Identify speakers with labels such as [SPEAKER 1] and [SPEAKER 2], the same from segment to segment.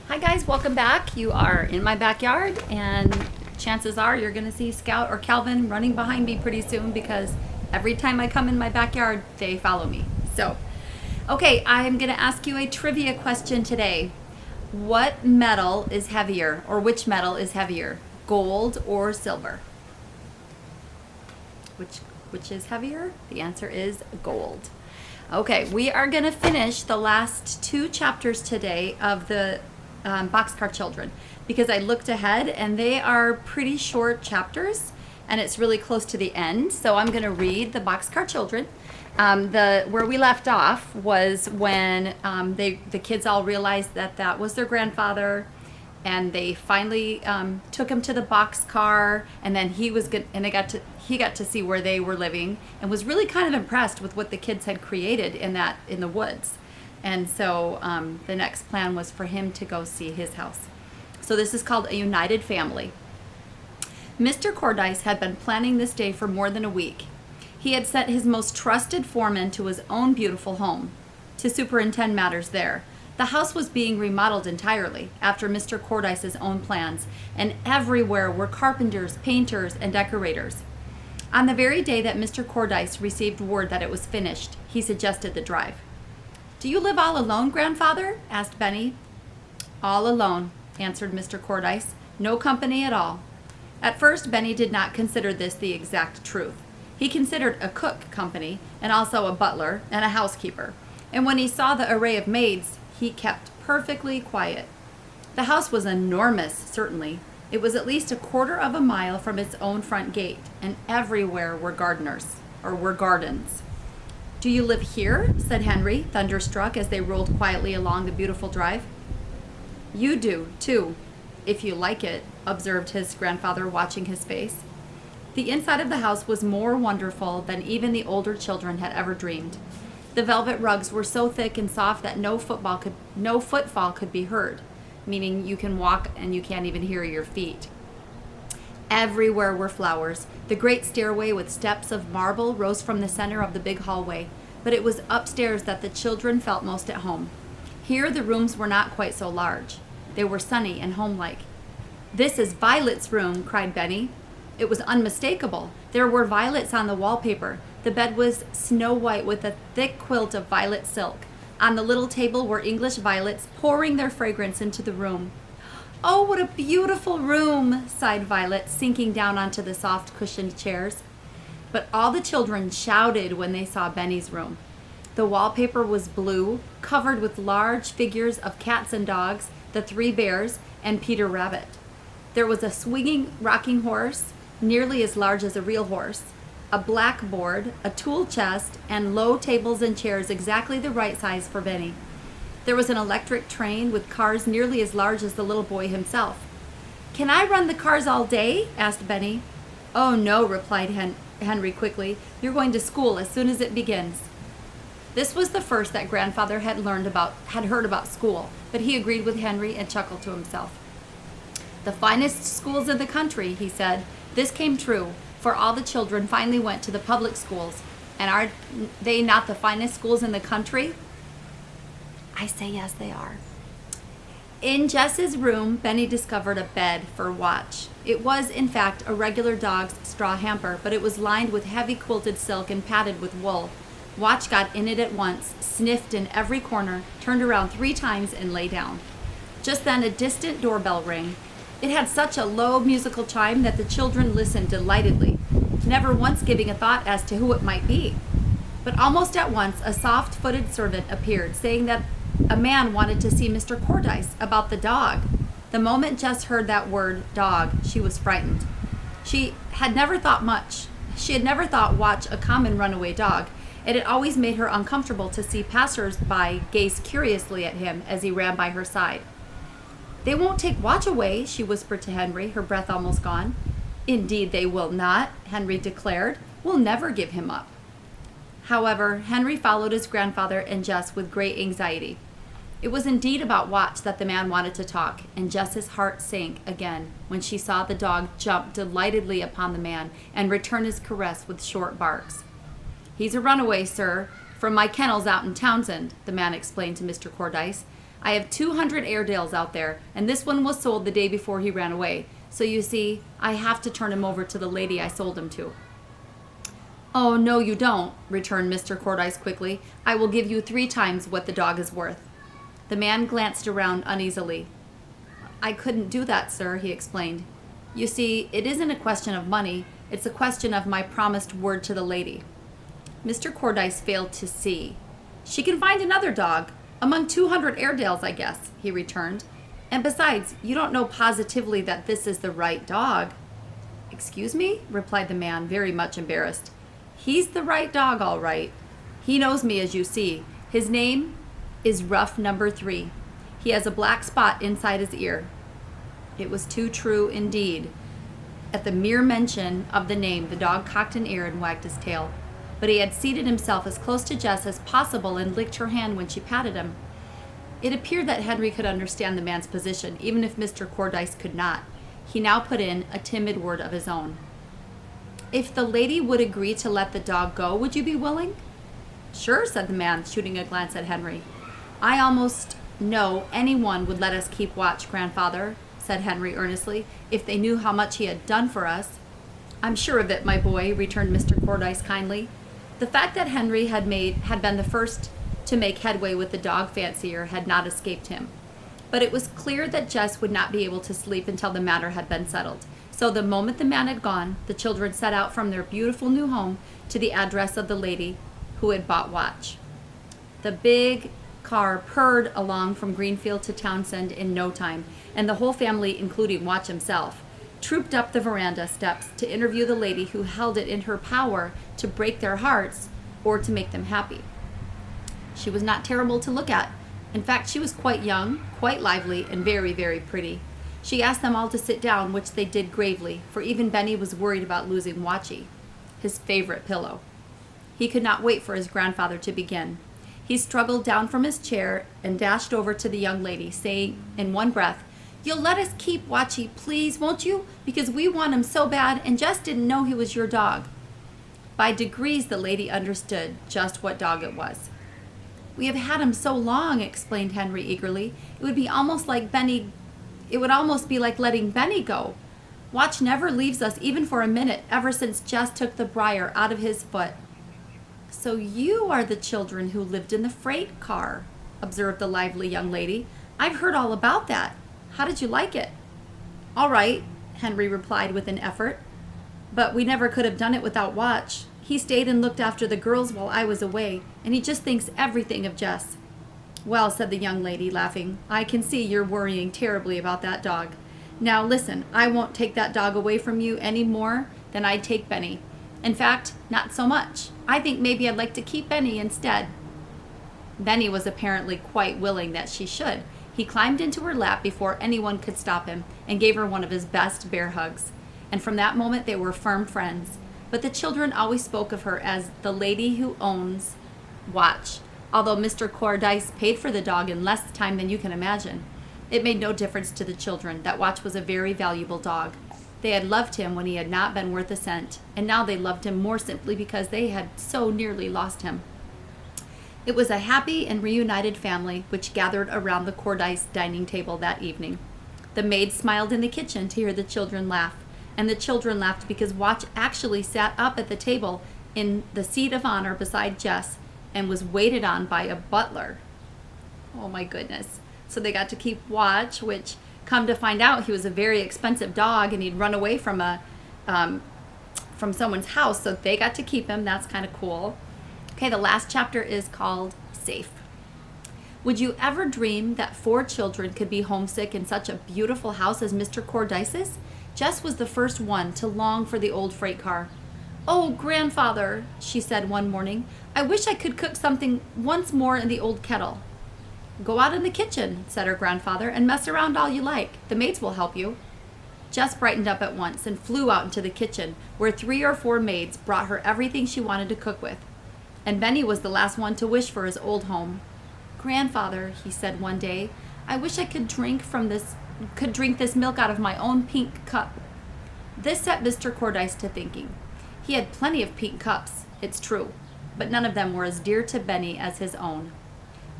[SPEAKER 1] Hi guys, welcome back. You are in my backyard and chances are you're going to see Scout or Calvin running behind me pretty soon because every time I come in my backyard, they follow me. Okay, I'm going to ask you a trivia question today. What metal is heavier, or which metal is heavier, gold or silver? Which is heavier? The answer is gold. Okay, we are going to finish the last two chapters today of the Boxcar Children because I looked ahead and they are pretty short chapters and it's really close to the end. So I'm going to read the Boxcar Children. Where we left off was when the kids all realized that was their grandfather, and they finally took him to the boxcar, and then he got to see where they were living and was really kind of impressed with what the kids had created in the woods. And so the next plan was for him to go see his house. So this is called A United Family. Mr. Cordyce had been planning this day for more than a week. He had sent his most trusted foreman to his own beautiful home to superintend matters there. The house was being remodeled entirely after Mr. Cordyce's own plans, and everywhere were carpenters, painters, and decorators. On the very day that Mr. Cordyce received word that it was finished, he suggested the drive. "Do you live all alone, Grandfather?" asked Benny. "All alone," answered Mr. Cordyce. "No company at all." At first, Benny did not consider this the exact truth. He considered a cook company, and also a butler and a housekeeper. And when he saw the array of maids, he kept perfectly quiet. The house was enormous, certainly. It was at least a quarter of a mile from its own front gate, and everywhere were gardens. "Do you live here?" said Henry, thunderstruck, as they rolled quietly along the beautiful drive. "You do, too, if you like it," observed his grandfather, watching his face. The inside of the house was more wonderful than even the older children had ever dreamed. The velvet rugs were so thick and soft that no footfall could be heard, meaning you can walk and you can't even hear your feet. Everywhere were flowers. The great stairway with steps of marble rose from the center of the big hallway, but it was upstairs that the children felt most at home. Here the rooms were not quite so large. They were sunny and homelike. "This is Violet's room," cried Benny. It was unmistakable. There were violets on the wallpaper. The bed was snow white with a thick quilt of violet silk. On the little table were English violets, pouring their fragrance into the room. "Oh, what a beautiful room," sighed Violet, sinking down onto the soft cushioned chairs. But all the children shouted when they saw Benny's room. The wallpaper was blue, covered with large figures of cats and dogs, the three bears, and Peter Rabbit. There was a swinging rocking horse, nearly as large as a real horse, a blackboard, a tool chest, and low tables and chairs exactly the right size for Benny. There was an electric train with cars nearly as large as the little boy himself. "Can I run the cars all day?" asked Benny. "Oh, no," replied Henry quickly. "You're going to school as soon as it begins." This was the first that Grandfather had heard about school, but he agreed with Henry and chuckled to himself. "The finest schools in the country," he said. This came true, for all the children finally went to the public schools. And are they not the finest schools in the country? I say yes, they are. In Jess's room, Benny discovered a bed for Watch. It was, in fact, a regular dog's straw hamper, but it was lined with heavy quilted silk and padded with wool. Watch got in it at once, sniffed in every corner, turned around 3 times, and lay down. Just then a distant doorbell rang. It had such a low musical chime that the children listened delightedly, never once giving a thought as to who it might be. But almost at once a soft-footed servant appeared, saying that a man wanted to see Mr. Cordyce about the dog. The moment Jess heard that word, dog, she was frightened. She had never thought Watch a common runaway dog. It had always made her uncomfortable to see passers-by gaze curiously at him as he ran by her side. "They won't take Watch away," she whispered to Henry, her breath almost gone. "Indeed they will not," Henry declared. "We'll never give him up." However, Henry followed his grandfather and Jess with great anxiety. It was indeed about Watch that the man wanted to talk, and Jess's heart sank again when she saw the dog jump delightedly upon the man and return his caress with short barks. "He's a runaway, sir, from my kennels out in Townsend," the man explained to Mr. Cordyce. I have 200 Airedales out there, and this one was sold the day before he ran away. So you see, I have to turn him over to the lady I sold him to." "Oh, no, you don't," returned Mr. Cordyce quickly. "I will give you 3 times what the dog is worth." The man glanced around uneasily. "I couldn't do that, sir," he explained. "You see, it isn't a question of money. It's a question of my promised word to the lady." Mr. Cordyce failed to see. "She can find another dog, among 200 Airedales, I guess," he returned. "And besides, you don't know positively that this is the right dog." "Excuse me?" replied the man, very much embarrassed. "He's the right dog, all right. He knows me, as you see. His name is Rough Number 3. He has a black spot inside his ear." It was too true indeed. At the mere mention of the name, the dog cocked an ear and wagged his tail. But he had seated himself as close to Jess as possible and licked her hand when she patted him. It appeared that Henry could understand the man's position, even if Mr. Cordyce could not. He now put in a timid word of his own. "If the lady would agree to let the dog go, would you be willing?" "Sure," said the man, shooting a glance at Henry. "I almost know anyone would let us keep watch, Grandfather," said Henry earnestly, "if they knew how much he had done for us." "I'm sure of it, my boy," returned Mr. Cordyce kindly. The fact that Henry had been the first to make headway with the dog fancier had not escaped him. But it was clear that Jess would not be able to sleep until the matter had been settled. So the moment the man had gone, the children set out from their beautiful new home to the address of the lady who had bought Watch. The big car purred along from Greenfield to Townsend in no time, and the whole family, including Watch himself, trooped up the veranda steps to interview the lady who held it in her power to break their hearts or to make them happy. She was not terrible to look at. In fact, she was quite young, quite lively, and very, very pretty. She asked them all to sit down, which they did gravely, for even Benny was worried about losing Watchy, his favorite pillow. He could not wait for his grandfather to begin. He struggled down from his chair and dashed over to the young lady, saying in one breath, "You'll let us keep Watchy, please, won't you? Because we want him so bad, and Jess didn't know he was your dog." By degrees, the lady understood just what dog it was. "We have had him so long," explained Henry eagerly. It would almost be like letting Benny go. Watch never leaves us even for a minute, ever since Jess took the briar out of his foot." "So you are the children who lived in the freight car," observed the lively young lady. "I've heard all about that. How did you like it?" "All right," Henry replied with an effort. "But we never could have done it without Watch. He stayed and looked after the girls while I was away, and he just thinks everything of Jess." "Well," said the young lady, laughing, "I can see you're worrying terribly about that dog. Now listen, I won't take that dog away from you any more than I'd take Benny. In fact, not so much. I think maybe I'd like to keep Benny instead." Benny was apparently quite willing that she should. He climbed into her lap before anyone could stop him and gave her one of his best bear hugs. And from that moment they were firm friends. But the children always spoke of her as the lady who owns Watch. Although Mr. Cordyce paid for the dog in less time than you can imagine, it made no difference to the children that Watch was a very valuable dog. They had loved him when he had not been worth a cent, and now they loved him more simply because they had so nearly lost him. It was a happy and reunited family which gathered around the Cordyce dining table that evening. The maid smiled in the kitchen to hear the children laugh, and the children laughed because Watch actually sat up at the table in the seat of honor beside Jess and was waited on by a butler. Oh my goodness. So they got to keep Watch, which, come to find out, he was a very expensive dog and he'd run away from someone's house, so they got to keep him. That's kind of cool. Okay, the last chapter is called Safe. Would you ever dream that 4 children could be homesick in such a beautiful house as Mr. Cordyce's? Jess was the first one to long for the old freight car. "Oh, Grandfather," she said one morning, "I wish I could cook something once more in the old kettle." "Go out in the kitchen," said her grandfather, "and mess around all you like. The maids will help you." Jess brightened up at once and flew out into the kitchen, where 3 or 4 maids brought her everything she wanted to cook with. And Benny was the last one to wish for his old home. "Grandfather," he said one day, "I wish I could drink this milk out of my own pink cup." This set Mr. Cordyce to thinking. He had plenty of pink cups, it's true, but none of them were as dear to Benny as his own.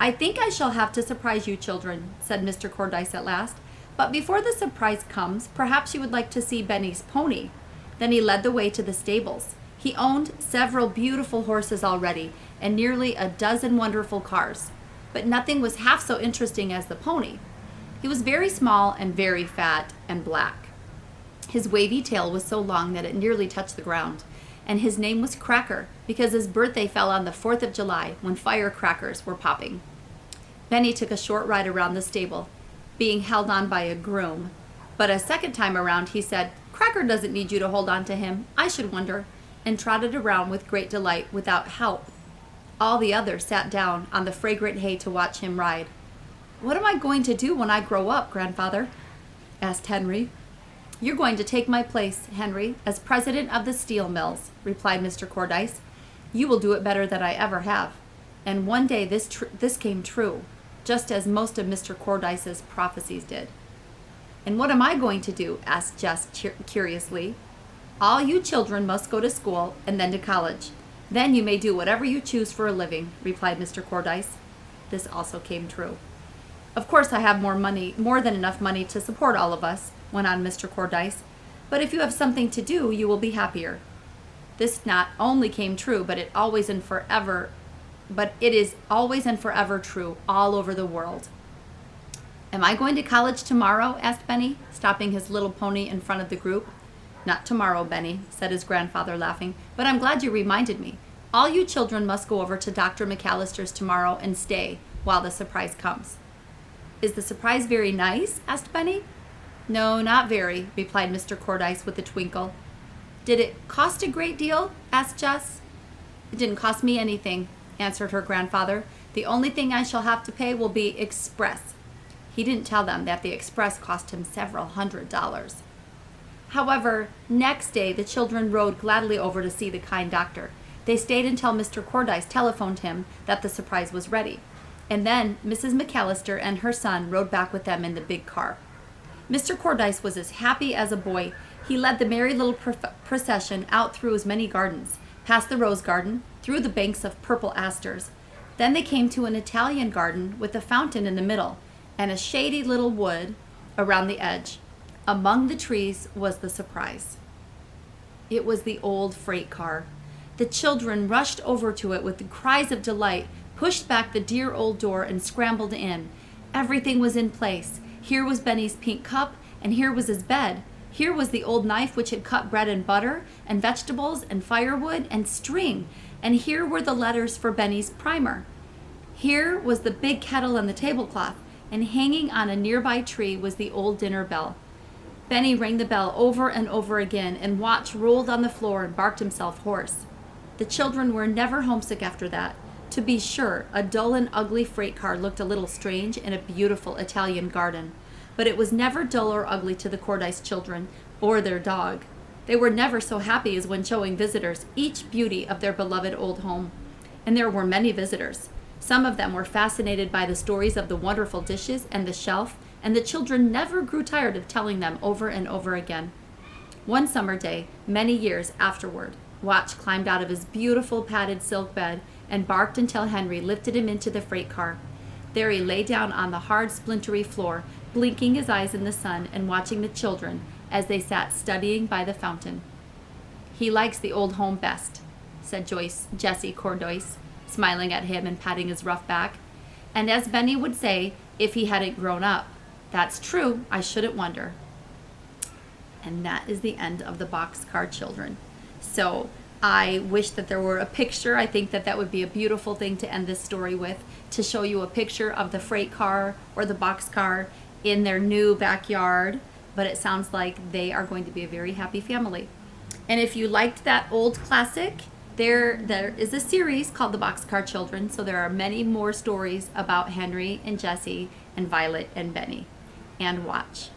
[SPEAKER 1] "I think I shall have to surprise you children," said Mr. Cordyce at last. "But before the surprise comes, perhaps you would like to see Benny's pony." Then he led the way to the stables. He owned several beautiful horses already and nearly a dozen wonderful cars. But nothing was half so interesting as the pony. He was very small and very fat and black. His wavy tail was so long that it nearly touched the ground, and his name was Cracker because his birthday fell on the 4th of July when firecrackers were popping. Benny took a short ride around the stable, being held on by a groom. But a second time around he said, "Cracker doesn't need you to hold on to him, I should wonder," and trotted around with great delight without help. All the others sat down on the fragrant hay to watch him ride. "What am I going to do when I grow up, Grandfather?" asked Henry. "You're going to take my place, Henry, as president of the steel mills," replied Mr. Cordyce. "You will do it better than I ever have." And one day this came true, just as most of Mr. Cordyce's prophecies did. "And what am I going to do?" asked Jess curiously. "All you children must go to school and then to college. Then you may do whatever you choose for a living," replied Mr. Cordyce. This also came true. "Of course I have more than enough money to support all of us," went on Mr. Cordyce. "But if you have something to do, you will be happier." This not only came true, but it is always and forever true all over the world. "Am I going to college tomorrow?" asked Benny, stopping his little pony in front of the group. "Not tomorrow, Benny," said his grandfather, laughing, "but I'm glad you reminded me. All you children must go over to Dr. McAllister's tomorrow and stay while the surprise comes." "Is the surprise very nice?" asked Benny. "No, not very," replied Mr. Cordyce with a twinkle. "Did it cost a great deal?" asked Jess. "It didn't cost me anything," answered her grandfather. "The only thing I shall have to pay will be express." He didn't tell them that the express cost him several $100s. However, next day the children rode gladly over to see the kind doctor. They stayed until Mr. Cordyce telephoned him that the surprise was ready. And then Mrs. McAllister and her son rode back with them in the big car. Mr. Cordyce was as happy as a boy. He led the merry little procession out through as many gardens, past the rose garden, through the banks of purple asters. Then they came to an Italian garden with a fountain in the middle, and a shady little wood around the edge. Among the trees was the surprise. It was the old freight car. The children rushed over to it with cries of delight, pushed back the dear old door, and scrambled in. Everything was in place. Here was Benny's pink cup, and here was his bed. Here was the old knife which had cut bread and butter, and vegetables, and firewood, and string. And here were the letters for Benny's primer. Here was the big kettle and the tablecloth, and hanging on a nearby tree was the old dinner bell. Benny rang the bell over and over again, and Watch rolled on the floor and barked himself hoarse. The children were never homesick after that. To be sure, a dull and ugly freight car looked a little strange in a beautiful Italian garden, but it was never dull or ugly to the Cordyce children or their dog. They were never so happy as when showing visitors each beauty of their beloved old home. And there were many visitors. Some of them were fascinated by the stories of the wonderful dishes and the shelf, and the children never grew tired of telling them over and over again. One summer day, many years afterward, Watch climbed out of his beautiful padded silk bed and barked until Henry lifted him into the freight car. There he lay down on the hard, splintery floor, blinking his eyes in the sun and watching the children as they sat studying by the fountain. "He likes the old home best," said Jessie Cordyce, smiling at him and patting his rough back. "And as Benny would say if he hadn't grown up, that's true, I shouldn't wonder." And that is the end of the Boxcar Children. So I wish that there were a picture. I think that would be a beautiful thing to end this story with, to show you a picture of the freight car or the boxcar in their new backyard. But it sounds like they are going to be a very happy family. And if you liked that old classic, there is a series called The Boxcar Children. So there are many more stories about Henry and Jessie and Violet and Benny and Watch.